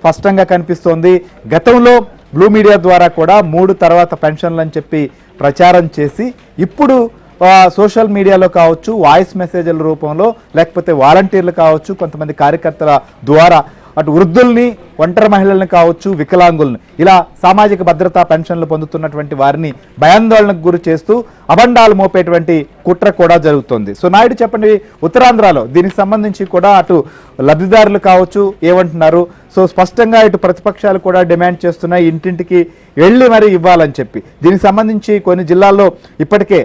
స్పష్టంగా కనిపిస్తోంది. గతంలో బ్లూ మీడియా ద్వారా కూడా 3 తర్వాత పెన్షన్లు అని చెప్పి ప్రచారం చేసి ఇప్పుడు సోషల్ మీడియాలో కావచ్చు, వాయిస్ మెసేజ్ల రూపంలో, లేకపోతే వాలంటీర్లు కావచ్చు, కొంతమంది కార్యకర్తల ద్వారా అటు వృద్ధుల్ని, ఒంటరి మహిళల్ని కావచ్చు, వికలాంగుల్ని ఇలా సామాజిక భద్రతా పెన్షన్లు పొందుతున్నటువంటి వారిని భయాందోళనకు గురి చేస్తూ అబండాలు మోపేటువంటి కుట్ర కూడా జరుగుతుంది. సో నాయుడు చెప్పండి, ఉత్తరాంధ్రలో దీనికి సంబంధించి కూడా అటు లబ్ధిదారులు కావచ్చు ఏమంటున్నారు? సో స్పష్టంగా ఇటు ప్రతిపక్షాలు కూడా డిమాండ్ చేస్తున్నాయి ఇంటింటికి వెళ్ళి మరీ ఇవ్వాలని చెప్పి. దీనికి సంబంధించి కొన్ని జిల్లాల్లో ఇప్పటికే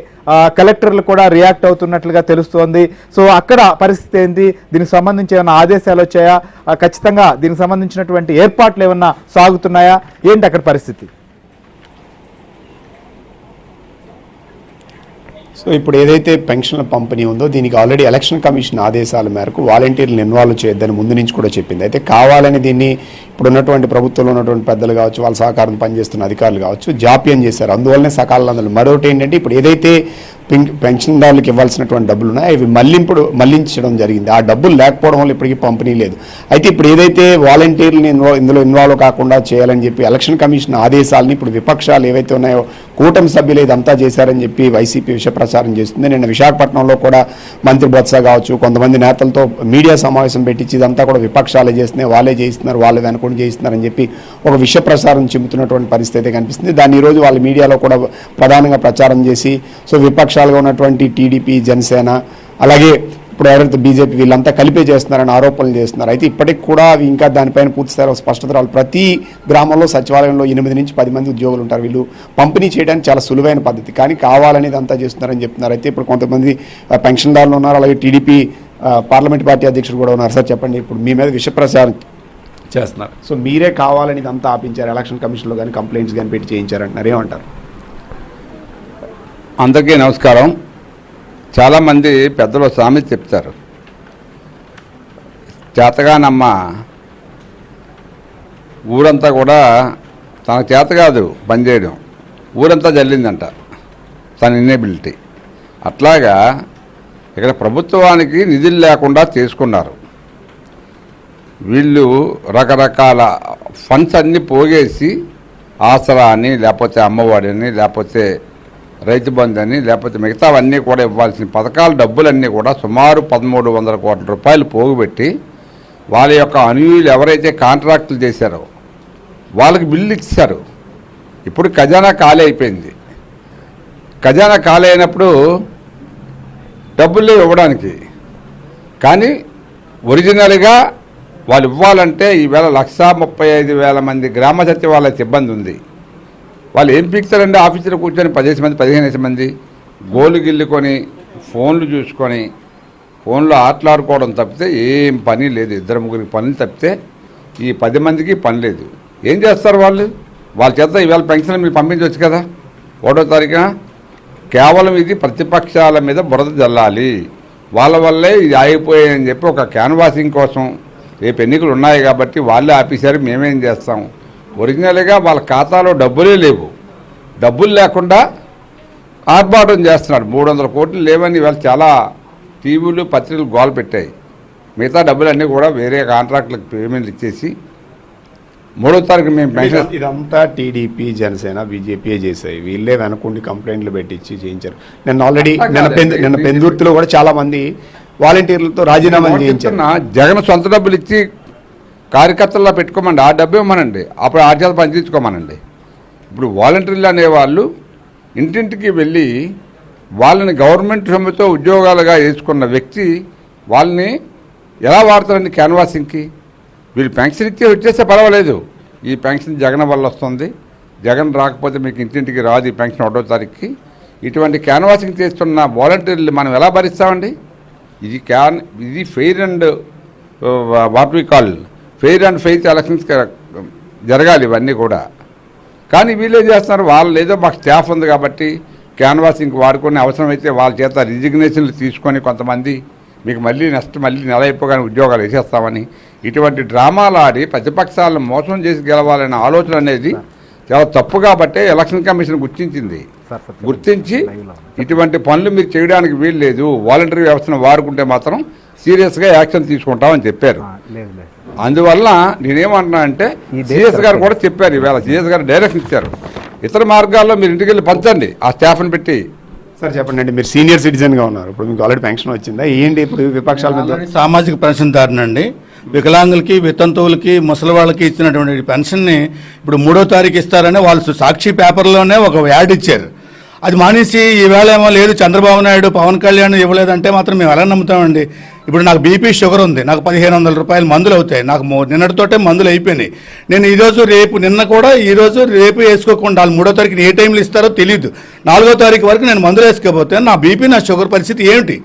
కలెక్టర్లు కూడా రియాక్ట్ అవుతున్నట్లుగా తెలుస్తోంది. సో అక్కడ పరిస్థితి ఏంటి? దీనికి సంబంధించి ఏమైనా ఆదేశాలు వచ్చాయా? ఖచ్చితంగా దీనికి సంబంధించినటువంటి ఏర్పాట్లు ఏమన్నా సాగుతున్నాయా? ఏంటి అక్కడ పరిస్థితి? సో ఇప్పుడు ఏదైతే పెన్షన్ల పంపిణీ ఉందో దీనికి ఆల్రెడీ ఎలక్షన్ కమిషన్ ఆదేశాల మేరకు వాలంటీర్లను ఇన్వాల్వ్ చేయొద్దని ముందు నుంచి కూడా చెప్పింది. అయితే కావాలని దీన్ని ఇప్పుడు ఉన్నటువంటి ప్రభుత్వంలో ఉన్నటువంటి పెద్దలు కావచ్చు, వాళ్ళ సహకారం పనిచేస్తున్న అధికారులు కావచ్చు జాప్యం చేశారు. అందువల్లనే సకాలంలో మరొకటి ఏంటంటే ఇప్పుడు ఏదైతే పెన్షన్దారులకు ఇవ్వాల్సినటువంటి డబ్బులు ఉన్నాయి అవి మళ్లించడం జరిగింది. ఆ డబ్బులు లేకపోవడం వల్ల ఇప్పటికీ పంపిణీ లేదు. అయితే ఇప్పుడు ఏదైతే వాలంటీర్లను ఇందులో ఇన్వాల్వ్ కాకుండా చేయాలని చెప్పి ఎలక్షన్ కమిషన్ ఆదేశాలని ఇప్పుడు విపక్షాలు ఏవైతే ఉన్నాయో కూటమి సభ్యులు ఇదంతా చేశారని చెప్పి వైసీపీ విష ప్రచారం చేస్తుంది. నిన్న విశాఖపట్నంలో కూడా మంత్రి బొత్స కావచ్చు కొంతమంది నేతలతో మీడియా సమావేశం పెట్టించి ఇదంతా కూడా విపక్షాలే చేస్తున్నాయి, వాళ్ళే చేయిస్తున్నారు, వాళ్ళే వెనుకొని చేయిస్తున్నారని చెప్పి ఒక విష ప్రచారం చెబుతున్నటువంటి పరిస్థితి కనిపిస్తుంది. దాన్ని ఈరోజు వాళ్ళ మీడియాలో కూడా ప్రధానంగా ప్రచారం చేసి సో విపక్షాలుగా ఉన్నటువంటి టీడీపీ, జనసేన అలాగే ఇప్పుడు ఎవరైతే బీజేపీ వీళ్ళంతా కలిపే చేస్తున్నారని ఆరోపణలు చేస్తున్నారు. అయితే ఇప్పటికి కూడా అవి ఇంకా దానిపైన పూర్తి స్థాయిలో స్పష్టత రావాలి. ప్రతి గ్రామంలో సచివాలయంలో 8 నుంచి 10 మంది ఉద్యోగులు ఉంటారు. వీళ్ళు పంపిణీ చేయడానికి చాలా సులువైన పద్ధతి, కానీ కావాలనేది అంతా చేస్తున్నారని చెప్తున్నారు. అయితే ఇప్పుడు కొంతమంది పెన్షన్దారులు ఉన్నారు, అలాగే టీడీపీ పార్లమెంట్ పార్టీ అధ్యక్షుడు కూడా ఉన్నారు. సార్ చెప్పండి, ఇప్పుడు మీ మీద విష ప్రచారం చేస్తున్నారు, సో మీరే కావాలని ఇదంతా ఆపించారు, ఎలక్షన్ కమిషన్లో కానీ కంప్లైంట్స్ కానీ పెట్టి చేయించారంటున్నారు, ఏమంటారు? అందరికీ నమస్కారం. చాలామంది పెద్దలు సామెత చెప్తారు, చేతగానమ్మ ఊరంతా కూడా తనకు చేత కాదు పనిచేయడం, ఊరంతా జల్లిందంట తన ఇన్ఎబిలిటీ. అట్లాగా ఇక్కడ ప్రభుత్వానికి నిధులు లేకుండా చేసుకున్నారు వీళ్ళు. రకరకాల ఫండ్స్ అన్నీ పోగేసి ఆసరా అని, లేకపోతే అమ్మఒడి అని, లేకపోతే రైతు బంధు అని, లేకపోతే మిగతావన్నీ కూడా ఇవ్వాల్సిన పథకాల డబ్బులన్నీ కూడా సుమారు 1300 కోట్ల రూపాయలు పోగుపెట్టి వాళ్ళ యొక్క అనుయులు ఎవరైతే కాంట్రాక్టులు చేశారో వాళ్ళకి బిల్లు ఇచ్చారు. ఇప్పుడు ఖజానా ఖాళీ అయిపోయింది. ఖజానా ఖాళీ అయినప్పుడు డబ్బులు ఇవ్వడానికి, కానీ ఒరిజినల్గా వాళ్ళు ఇవ్వాలంటే ఈవేళ 135,000 మంది గ్రామ సచివాలయ సిబ్బంది ఉంది. వాళ్ళు ఏం పీక్తారండి? ఆఫీసులో కూర్చొని 10 మంది 15 మంది గోలు గిల్లుకొని ఫోన్లు చూసుకొని ఫోన్లో ఆటలాడుకోవడం తప్పితే ఏం పని లేదు. 2-3 పనులు తప్పితే ఈ 10 మందికి పని లేదు. ఏం చేస్తారు వాళ్ళు? వాళ్ళ చేత ఈవేళ పెన్షన్ మీరు పంపించవచ్చు కదా 1వ తారీఖున. కేవలం ఇది ప్రతిపక్షాల మీద బురద జల్లాలి, వాళ్ళ వల్లే ఇది ఆగిపోయాయని చెప్పి ఒక క్యాన్వాసింగ్ కోసం. రేపు ఎన్నికలు ఉన్నాయి కాబట్టి వాళ్ళే ఆపేశారు, మేమేం చేస్తాం? ఒరిజినల్గా వాళ్ళ ఖాతాలో డబ్బులే లేవు. డబ్బులు లేకుండా ఆర్భాటం చేస్తున్నాడు. 300 కోట్లు లేవని ఇవాళ చాలా టీవీలు పత్రికలు గోల పెట్టాయి. మిగతా డబ్బులన్నీ కూడా వేరే కాంట్రాక్టులకు పేమెంట్లు ఇచ్చేసి 3వ తారీఖు మేము పెన్షన్. ఇదంతా టీడీపీ, జనసేన, బీజేపీ చేశాయి. వీళ్ళే వెనకుండి కంప్లైంట్లు పెట్టించి చేయించారు. నిన్న ఆల్రెడీ నిన్న పెందుర్తిలో కూడా చాలా మంది వాలంటీర్లతో రాజీనామాలు చేయించారు. జగన్ సొంత డబ్బులు ఇచ్చి కార్యకర్తల్లో పెట్టుకోమండి, ఆ డబ్బు ఇవ్వమనండి, అప్పుడు ఆ చేత పనిచేసుకోమనండి. ఇప్పుడు వాలంటీర్లు అనేవాళ్ళు ఇంటింటికి వెళ్ళి వాళ్ళని గవర్నమెంట్ సొమ్ముతో ఉద్యోగాలుగా వేసుకున్న వ్యక్తి వాళ్ళని ఎలా వాడతారండి క్యాన్వాసింగ్కి? వీళ్ళు పెన్షన్ ఇచ్చి వచ్చేస్తే పర్వాలేదు, ఈ పెన్షన్ జగన్ వల్ల వస్తుంది, జగన్ రాకపోతే మీకు ఇంటింటికి రాదు ఈ పెన్షన్ 1వ తారీఖుకి. ఇటువంటి క్యాన్వాసింగ్ చేస్తున్న వాలంటీర్లు మనం ఎలా భరిస్తామండి? ఇది fair and what we call fair and fair elections జరగాలి ఇవన్నీ కూడా. కానీ వీళ్ళేం చేస్తున్నారు? వాళ్ళు ఏదో మాకు స్టాఫ్ ఉంది కాబట్టి క్యాన్వాసింగ్ వాడుకొని అవసరమైతే వాళ్ళ చేత రిజిగ్నేషన్లు తీసుకొని కొంతమంది మీకు మళ్ళీ నెల అయిపోగానే ఉద్యోగాలు వేసేస్తామని ఇటువంటి డ్రామాలు ఆడి ప్రతిపక్షాలను మోసం చేసి గెలవాలనే ఆలోచన అనేది చాలా తప్పు. కాబట్టే ఎలక్షన్ కమిషన్ గుర్తించి ఇటువంటి పనులు మీరు చేయడానికి వీలు లేదు, వాలంటరీ వ్యవస్థను వాడుకుంటే మాత్రం సీరియస్గా యాక్షన్ తీసుకుంటామని చెప్పారు. అందువల్ల నేనేమంటున్నా అంటే సిఎస్ గారు కూడా చెప్పారు, ఈవేళ సిఎస్ గారు డైరెక్షన్ ఇచ్చారు, ఇతర మార్గాల్లో మీరు ఇంటికి వెళ్ళి పంచండి ఆ స్టాఫ్ని పెట్టి. సార్ చెప్పండి అండి, మీరు సీనియర్ సిటిజన్గా ఉన్నారు, ఇప్పుడు మీకు ఆల్రెడీ పెన్షన్ వచ్చిందా? ఏంటి ఇప్పుడు విపక్షాల మీద? సామాజిక పెన్షన్దారునండి. వికలాంగులకి, వితంతువులకి, ముసలి వాళ్ళకి ఇచ్చినటువంటి పెన్షన్ని ఇప్పుడు 3వ తారీఖు ఇస్తారని వాళ్ళు సాక్షి పేపర్లోనే ఒక యాడ్ ఇచ్చారు. అది మానేసి ఈవేళ ఏమో లేదు చంద్రబాబు నాయుడు, పవన్ కళ్యాణ్ ఇవ్వలేదంటే మాత్రం మేము ఎలా నమ్ముతామండి? ఇప్పుడు నాకు బీపీ షుగర్ ఉంది, నాకు 1500 రూపాయలు మందులు అవుతాయి, నాకు నిన్నటితోటే మందులు అయిపోయినాయి. నేను ఈరోజు రేపు నిన్న కూడా ఈరోజు రేపు వేసుకోకుండా వాళ్ళు 3వ తారీఖున ఏ టైంలో ఇస్తారో తెలియదు. 4వ తారీఖు వరకు నేను మందులు వేసుకోకపోతే నా బీపీ, నా షుగర్ పరిస్థితి ఏమిటి?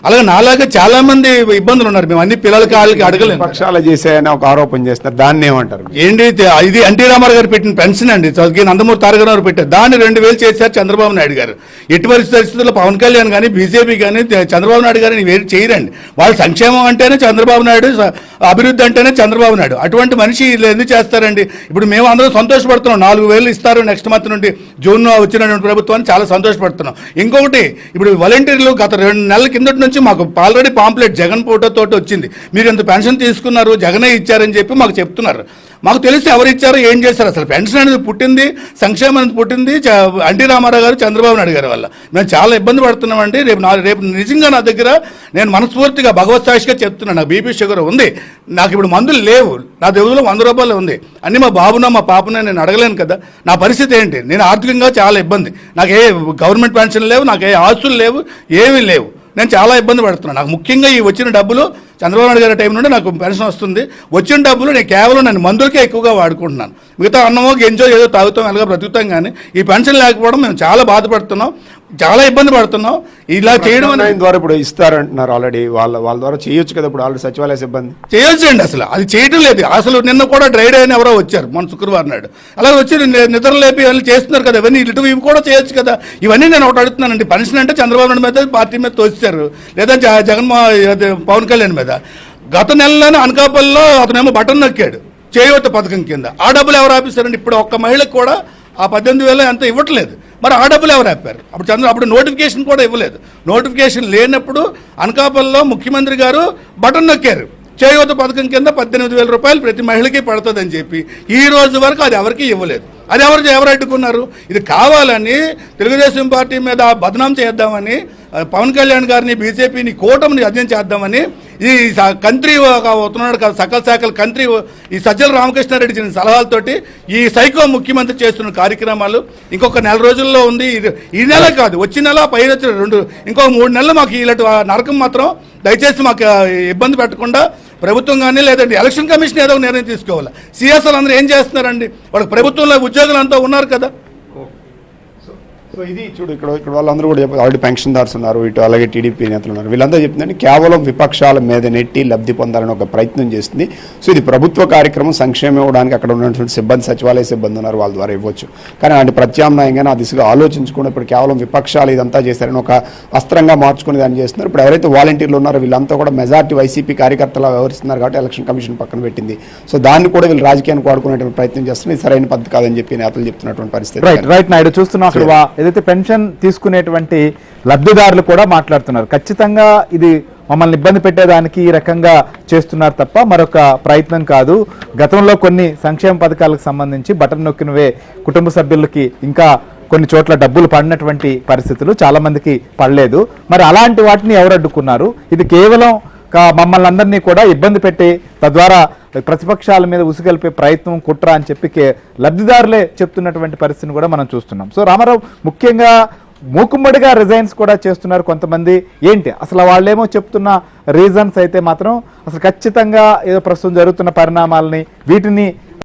అలాగే నాలాగా చాలా మంది ఇబ్బందులు ఉన్నారు. మేము అన్ని పిల్లలకి వాళ్ళకి అడగలేము. పక్షాలు చేసాయని ఒక ఆరోపణ చేస్తారు, దాన్ని ఏమంటారు? ఏంటి ఇది ఎన్టీ రామారావు గారు పెట్టిన పెన్షన్ అండి, నందమూరి తారక రామారావు పెట్టారు, దాన్ని 2000 చేశారు చంద్రబాబు నాయుడు గారు. ఎట్టి పరిస్థితుల్లో పవన్ కళ్యాణ్ కానీ, బీజేపీ కానీ, చంద్రబాబు నాయుడు గారిని వేరు చేయరండి. వాళ్ళ సంక్షేమం అంటేనే చంద్రబాబు నాయుడు, అభివృద్ధి అంటేనే చంద్రబాబు నాయుడు. అటువంటి మనిషి ఎందుకు చేస్తారండి? ఇప్పుడు మేము అందరం సంతోషపడుతున్నాం, 4000 ఇస్తారు నెక్స్ట్ మంత్ నుండి, జూన్ వచ్చినటువంటి ప్రభుత్వాన్ని చాలా సంతోషపడుతున్నాం. ఇంకొకటి, ఇప్పుడు వాలంటీర్లు గత 2 నెలల కిందటి నుంచి మాకు ఆల్రెడీ పాంప్లెట్ జగన్ ఫోటోతో వచ్చింది, మీరు ఎంత పెన్షన్ తీసుకున్నారు, జగనే ఇచ్చారని చెప్పి మాకు చెప్తున్నారు. మాకు తెలిసి ఎవరు ఇచ్చారో ఏం చేశారు? అసలు పెన్షన్ అనేది పుట్టింది, సంక్షేమం అనేది పుట్టింది ఎన్టీ రామారావు గారు, చంద్రబాబు నాయుడు గారి వల్ల. మేము చాలా ఇబ్బంది పడుతున్నామండి. రేపు నిజంగా నా దగ్గర నేను మనస్ఫూర్తిగా భగవత్ సాక్షిగా చెప్తున్నాను, నాకు బీపీ షుగర్ ఉంది, నాకు ఇప్పుడు మందులు లేవు, నా దేవులో 100 రూపాయలు ఉంది, అన్ని మా బాబునో మా పాపనో నేను అడగలేను కదా. నా పరిస్థితి ఏంటి? నేను ఆర్థికంగా చాలా ఇబ్బంది, నాకు ఏ గవర్నమెంట్ పెన్షన్ లేవు, నాకు ఏ ఆస్తులు లేవు, ఏమీ లేవు, నేను చాలా ఇబ్బంది పడుతున్నాను. నాకు ముఖ్యంగా ఈ వచ్చిన డబ్బులు చంద్రబాబు నాయుడు గారి టైం నుండి నాకు పెన్షన్ వస్తుంది. వచ్చిన డబ్బులు నేను కేవలం నేను మందులకే ఎక్కువగా వాడుకుంటున్నాను. మిగతా అన్నమో గెంజో ఏదో తాగుతాం, ఎలాగో బ్రతుకుతాం. కానీ ఈ పెన్షన్ లేకపోవడం మేము చాలా బాధపడుతున్నాం, చాలా ఇబ్బంది పడుతున్నాం. ఇలా చేయడం ద్వారా ఇప్పుడు ఇస్తారంటున్నారు ఆల్రెడీ, వాళ్ళ ద్వారా చేయొచ్చు కదా. ఇప్పుడు ఆల్రెడీ సచివాలయ సిబ్బంది చేయొచ్చు అండి, అసలు అది చేయటం లేదు. అసలు నిన్న కూడా డ్రై డే అని ఎవరో వచ్చారు మన శుక్రవారం నాడు, అలా వచ్చి నిద్ర లేపి వాళ్ళు చేస్తున్నారు కదా. ఇవన్నీ ఇవి కూడా చేయొచ్చు కదా. ఇవన్నీ నేను ఒకటి అడుగుతున్నానండి. పెన్షన్ అంటే చంద్రబాబు నాయుడు మీద, పార్టీ మీద తోస్తారు, లేదా పవన్ కళ్యాణ్ మీద. గత నెలలోనే అనకాపల్లిలో అతనేమో బటన్ నొక్కాడు చేయూత పథకం కింద. ఆ డబ్బులు ఎవరు ఆపిస్తారండి? ఇప్పుడు ఒక్క మహిళకు కూడా ఆ 18,000 ఎంత ఇవ్వట్లేదు. మరి ఆ డబ్బులు ఎవరు ఆపారు? అప్పుడు నోటిఫికేషన్ కూడా ఇవ్వలేదు. నోటిఫికేషన్ లేనప్పుడు అనకాపల్లిలో ముఖ్యమంత్రి గారు బటన్ నొక్కారు, చేయూత పథకం కింద 18,000 రూపాయలు ప్రతి మహిళకి పడుతుందని చెప్పి. ఈ రోజు వరకు అది ఎవరికి ఇవ్వలేదు. అది ఎవరు అడ్డుకున్నారు? ఇది కావాలని తెలుగుదేశం పార్టీ మీద బదనాం చేద్దామని, పవన్ కళ్యాణ్ గారిని, బీజేపీని, కూటమిని అధ్యయనం చేద్దామని ఈ కంత్రి అవుతున్నాడు కదా, సకల శాఖల కంత్రి ఈ సజ్జల రామకృష్ణారెడ్డి ఇచ్చిన సలహాలతోటి ఈ సైకో ముఖ్యమంత్రి చేస్తున్న కార్యక్రమాలు ఇంకొక 4 రోజుల్లో ఉంది. ఈ నెల కాదు, వచ్చే నెల, పై వచ్చిన ఇంకొక 3 నెలలు మాకు ఇలాంటి నరకం మాత్రం దయచేసి మాకు ఇబ్బంది పెట్టకుండా ప్రభుత్వం కానీ, లేదంటే ఎలక్షన్ కమిషన్ ఏదో నిర్ణయం తీసుకోవాలి. సిఎస్ఎల్ అందరూ ఏం చేస్తున్నారండి? వాళ్ళకి ప్రభుత్వంలో ఉద్యోగులు అంతా ఉన్నారు కదా. సో ఇది చూడు, ఇక్కడ వాళ్ళందరూ కూడా ఆల్రెడీ పెన్షన్దార్స్ ఉన్నారు, ఇటు అలాగే టీడీపీ నేతలు ఉన్నారు. వీళ్ళంతా చెప్తుందండి కేవలం విపక్షాల మీద నెట్టి లబ్ధి పొందాలని ఒక ప్రయత్నం చేస్తుంది. సో ఇది ప్రభుత్వ కార్యక్రమం, సంక్షేమం ఇవ్వడానికి అక్కడ ఉన్నటువంటి సిబ్బంది, సచివాలయ సిబ్బంది ఉన్నారు, వాళ్ళ ద్వారా ఇవ్వచ్చు. కానీ అలాంటి ప్రత్యామ్నాయంగా ఆ దిశగా ఆలోచించుకుని ఇప్పుడు కేవలం విపక్షాలు ఇదంతా చేశారని ఒక అస్త్రంగా మార్చుకుని దాన్ని చేస్తున్నారు. ఇప్పుడు ఎవరైతే వాలంటీర్లు ఉన్నారో వీళ్ళంతా కూడా మెజార్టీ వైసీపీ కార్యకర్తలు వ్యవహరిస్తున్నారు కాబట్టి ఎలక్షన్ కమిషన్ పక్కన పెట్టింది. సో దాన్ని కూడా వీళ్ళు రాజకీయానికి వాడుకునేటువంటి ప్రయత్నం చేస్తున్నారు. ఇది సరైన పద్ధతి కాదని చెప్పి నేతలు చెప్తున్నటువంటి పరిస్థితి. రైట్ నాయుడు చూస్తున్నాం. ఏదైతే పెన్షన్ తీసుకునేటువంటి లబ్ధిదారులు కూడా మాట్లాడుతున్నారు, ఖచ్చితంగా ఇది మమ్మల్ని ఇబ్బంది పెట్టేదానికి ఈ రకంగా చేస్తున్నారు తప్ప మరొక ప్రయత్నం కాదు. గతంలో కొన్ని సంక్షేమ పథకాలకు సంబంధించి బటన్ నొక్కినవే కుటుంబ సభ్యులకి ఇంకా కొన్ని చోట్ల డబ్బులు పడినటువంటి పరిస్థితులు చాలా మందికి పడలేదు. మరి అలాంటి వాటిని ఎవరు అడ్డుకున్నారు? ఇది కేవలం మమ్మల్ని అందరినీ కూడా ఇబ్బంది పెట్టి తద్వారా ప్రతిపక్షాల మీద ఉసుగొల్పే ప్రయత్నం, కుట్ర అని చెప్పి లబ్ధిదారులే చెప్తున్నటువంటి పరిస్థితిని కూడా మనం చూస్తున్నాం. సో రామారావు, ముఖ్యంగా మూకుమ్మడిగా రిజైన్స్ కూడా చేస్తున్నారు కొంతమంది. ఏంటి అసలు వాళ్ళేమో చెప్తున్న రీజన్స్ అయితే మాత్రం అసలు ఖచ్చితంగా ఏదో ప్రస్తుతం జరుగుతున్న పరిణామాలని వీటిని